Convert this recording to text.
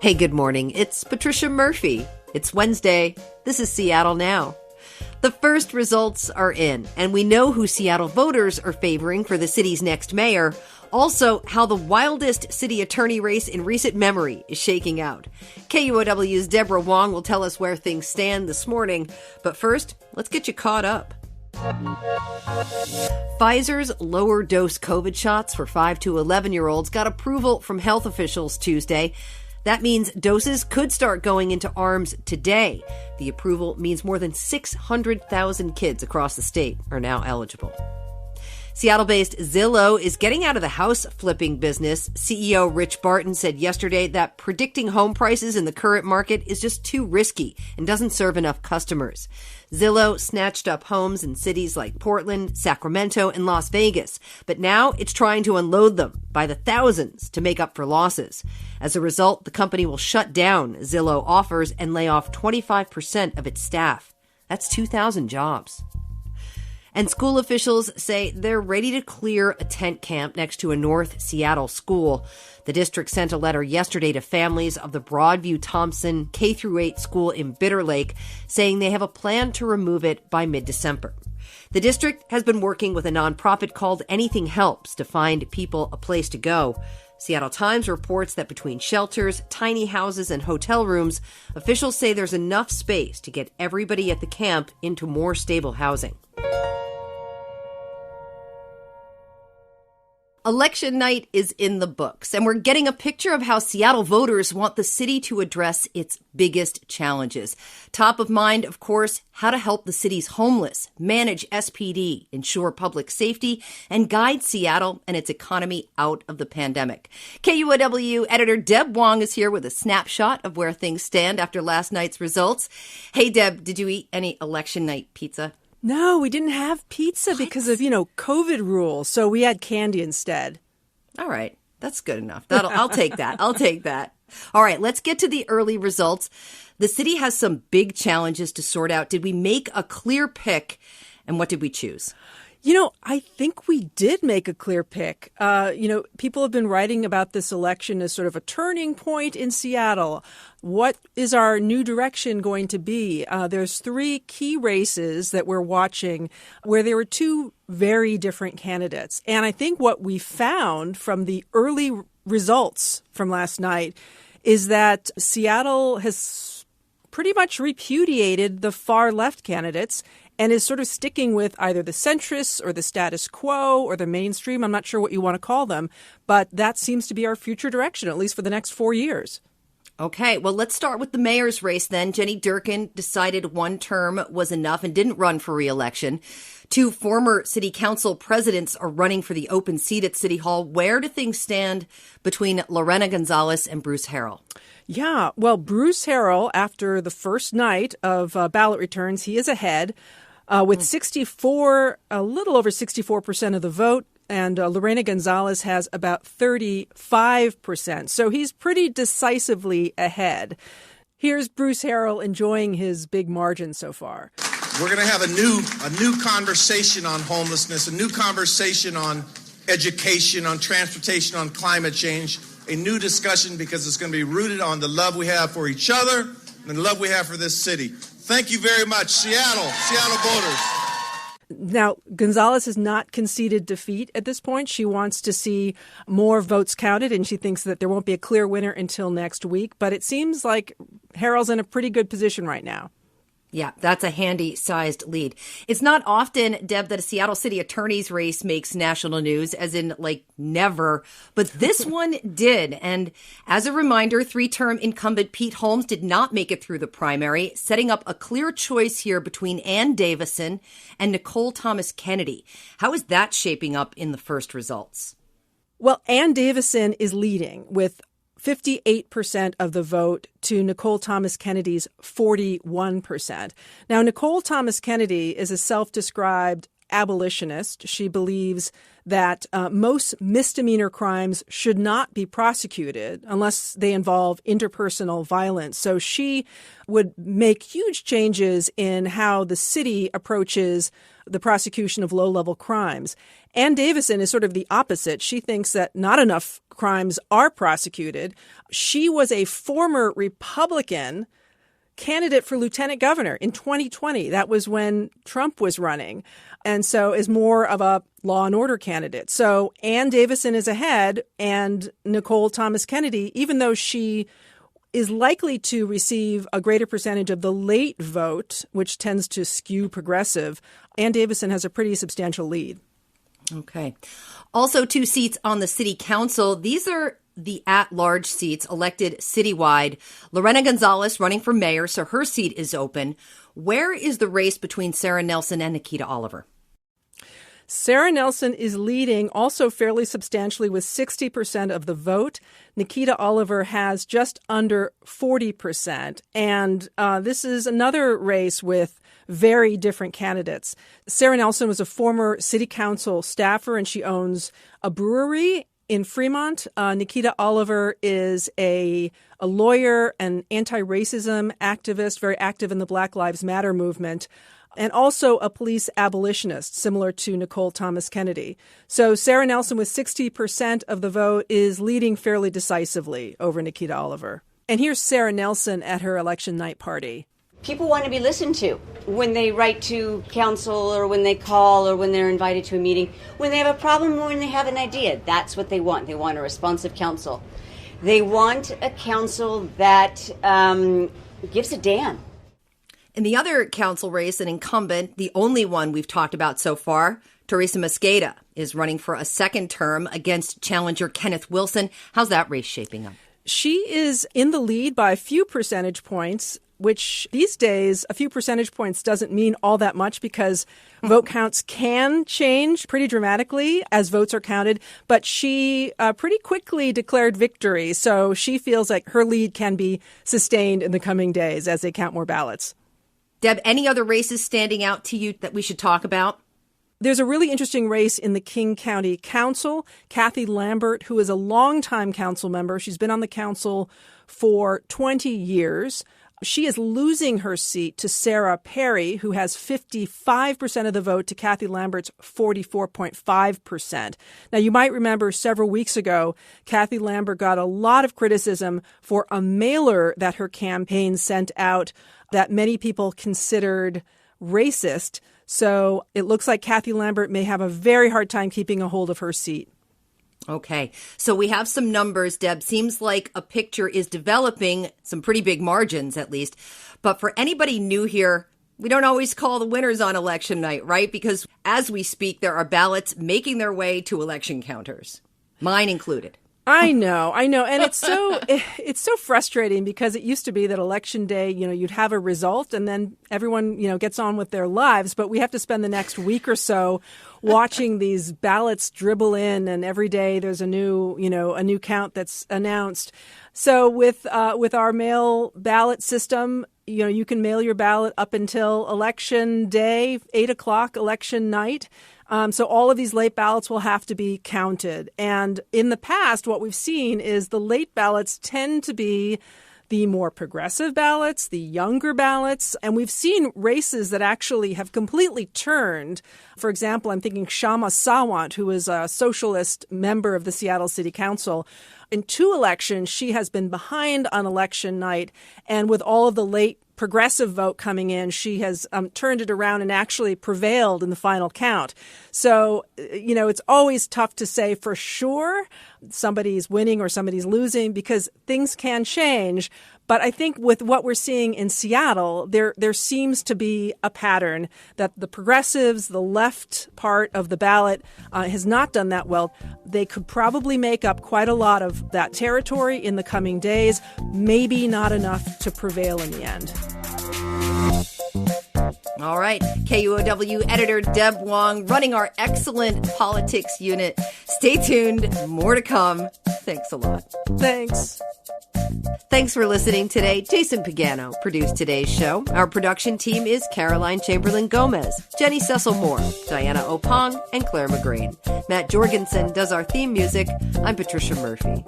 Hey, good morning. It's Patricia Murphy. It's Wednesday. This is Seattle Now. The first results are in, and we know who Seattle voters are favoring for the city's next mayor. Also, how the wildest city attorney race in recent memory is shaking out. KUOW's Deb Wang will tell us where things stand this morning. But first, let's get you caught up. Pfizer's lower dose COVID shots for 5 to 11-year-olds got approval from health officials Tuesday. That means doses could start going into arms today. The approval means more than 600,000 kids across the state are now eligible. Seattle-based Zillow is getting out of the house flipping business. CEO Rich Barton said yesterday that predicting home prices in the current market is just too risky and doesn't serve enough customers. Zillow snatched up homes in cities like Portland, Sacramento, and Las Vegas, but now it's trying to unload them by the thousands to make up for losses. As a result, the company will shut down Zillow offers and lay off 25% of its staff. That's 2,000 jobs. And school officials say they're ready to clear a tent camp next to a North Seattle school. The district sent a letter yesterday to families of the Broadview-Thompson K-8 school in Bitter Lake, saying they have a plan to remove it by mid-December. The district has been working with a nonprofit called Anything Helps to find people a place to go. Seattle Times reports that between shelters, tiny houses, and hotel rooms, officials say there's enough space to get everybody at the camp into more stable housing. Election night is in the books, and we're getting a picture of how Seattle voters want the city to address its biggest challenges. Top of mind, of course, how to help the city's homeless, manage SPD, ensure public safety, and guide Seattle and its economy out of the pandemic. KUOW editor Deb Wang is here with a snapshot of where things stand after last night's results. Hey, Deb, did you eat any election night pizza? No, we didn't have pizza because of, COVID rules. So we had candy instead. All right. That's good enough. I'll take that. I'll take that. All right. Let's get to the early results. The city has some big challenges to sort out. Did we make a clear pick? And what did we choose? I think we did make a clear pick. People have been writing about this election as sort of a turning point in Seattle. What is our new direction going to be? There's 3 key races that we're watching where there were 2 very different candidates. And I think what we found from the early results from last night is that Seattle has pretty much repudiated the far left candidates and is sort of sticking with either the centrists or the status quo or the mainstream. I'm not sure what you want to call them, but that seems to be our future direction, at least for the next 4 years. Okay, well, let's start with the mayor's race then. Jenny Durkin decided one term was enough and didn't run for re-election. 2 former city council presidents are running for the open seat at City Hall. Where do things stand between Lorena Gonzalez and Bruce Harrell? Yeah, well, Bruce Harrell, after the first night of ballot returns, he is ahead with a little over 64% of the vote. And Lorena Gonzalez has about 35%. So he's pretty decisively ahead. Here's Bruce Harrell enjoying his big margin so far. We're going to have a new conversation on homelessness, a new conversation on education, on transportation, on climate change, a new discussion because it's going to be rooted on the love we have for each other and the love we have for this city. Thank you very much, Seattle voters. Now, Gonzalez has not conceded defeat at this point. She wants to see more votes counted, and she thinks that there won't be a clear winner until next week. But it seems like Harrell's in a pretty good position right now. Yeah, that's a handy-sized lead. It's not often, Deb, that a Seattle City Attorney's race makes national news, as in, never. But this one did. And as a reminder, 3-term incumbent Pete Holmes did not make it through the primary, setting up a clear choice here between Ann Davison and Nicole Thomas Kennedy. How is that shaping up in the first results? Well, Ann Davison is leading with 58% of the vote to Nicole Thomas Kennedy's 41%. Now, Nicole Thomas Kennedy is a self-described abolitionist. She believes that most misdemeanor crimes should not be prosecuted unless they involve interpersonal violence. So she would make huge changes in how the city approaches the prosecution of low-level crimes. Ann Davison is sort of the opposite. She thinks that not enough crimes are prosecuted. She was a former Republican candidate for lieutenant governor in 2020. That was when Trump was running, and so is more of a law and order candidate. So Ann Davison is ahead, and Nicole Thomas Kennedy, even though she is likely to receive a greater percentage of the late vote, which tends to skew progressive, Ann Davison has a pretty substantial lead. Okay. Also, 2 seats on the city council. These are the at-large seats elected citywide. Lorena Gonzalez running for mayor, so her seat is open. Where is the race between Sarah Nelson and Nikita Oliver? Sarah Nelson is leading also fairly substantially with 60% of the vote. Nikita Oliver has just under 40%. And this is another race with very different candidates. Sarah Nelson was a former city council staffer, and she owns a brewery in Fremont. Nikita Oliver is a lawyer, an anti-racism activist, very active in the Black Lives Matter movement, and also a police abolitionist, similar to Nicole Thomas Kennedy. So Sarah Nelson, with 60% of the vote, is leading fairly decisively over Nikita Oliver. And here's Sarah Nelson at her election night party. People want to be listened to when they write to council or when they call or when they're invited to a meeting. When they have a problem or when they have an idea, that's what they want. They want a responsive council. They want a council that gives a damn. In the other council race, an incumbent, the only one we've talked about so far, Teresa Mosqueda, is running for a second term against challenger Kenneth Wilson. How's that race shaping up? She is in the lead by a few percentage points, which these days, a few percentage points doesn't mean all that much because vote counts can change pretty dramatically as votes are counted. But she pretty quickly declared victory. So she feels like her lead can be sustained in the coming days as they count more ballots. Deb, any other races standing out to you that we should talk about? There's a really interesting race in the King County Council. Kathy Lambert, who is a longtime council member, she's been on the council for 20 years. She is losing her seat to Sarah Perry, who has 55% of the vote, to Kathy Lambert's 44.5%. Now, you might remember several weeks ago, Kathy Lambert got a lot of criticism for a mailer that her campaign sent out that many people considered racist. So it looks like Kathy Lambert may have a very hard time keeping a hold of her seat. Okay, so we have some numbers, Deb. Seems like a picture is developing, some pretty big margins at least. But for anybody new here, we don't always call the winners on election night, right? Because as we speak, there are ballots making their way to election counters, mine included. I know. And it's so frustrating because it used to be that election day, you'd have a result and then everyone, gets on with their lives. But we have to spend the next week or so watching these ballots dribble in, and every day there's a new count that's announced. So with our mail ballot system, you can mail your ballot up until election day, 8:00 election night. So all of these late ballots will have to be counted. And in the past, what we've seen is the late ballots tend to be the more progressive ballots, the younger ballots. And we've seen races that actually have completely turned. For example, I'm thinking Shama Sawant, who is a socialist member of the Seattle City Council. In 2 elections, she has been behind on election night. And with all of the late progressive vote coming in, she has turned it around and actually prevailed in the final count. So, it's always tough to say for sure somebody's winning or somebody's losing because things can change. But I think with what we're seeing in Seattle, there seems to be a pattern that the progressives, the left part of the ballot, has not done that well. They could probably make up quite a lot of that territory in the coming days, maybe not enough to prevail in the end. All right. KUOW editor Deb Wang running our excellent politics unit. Stay tuned. More to come. Thanks a lot. Thanks. Thanks for listening today. Jason Pagano produced today's show. Our production team is Caroline Chamberlain Gomez, Jenny Cecil Moore, Diana Opong, and Clare McGrane. Matt Jorgensen does our theme music. I'm Patricia Murphy.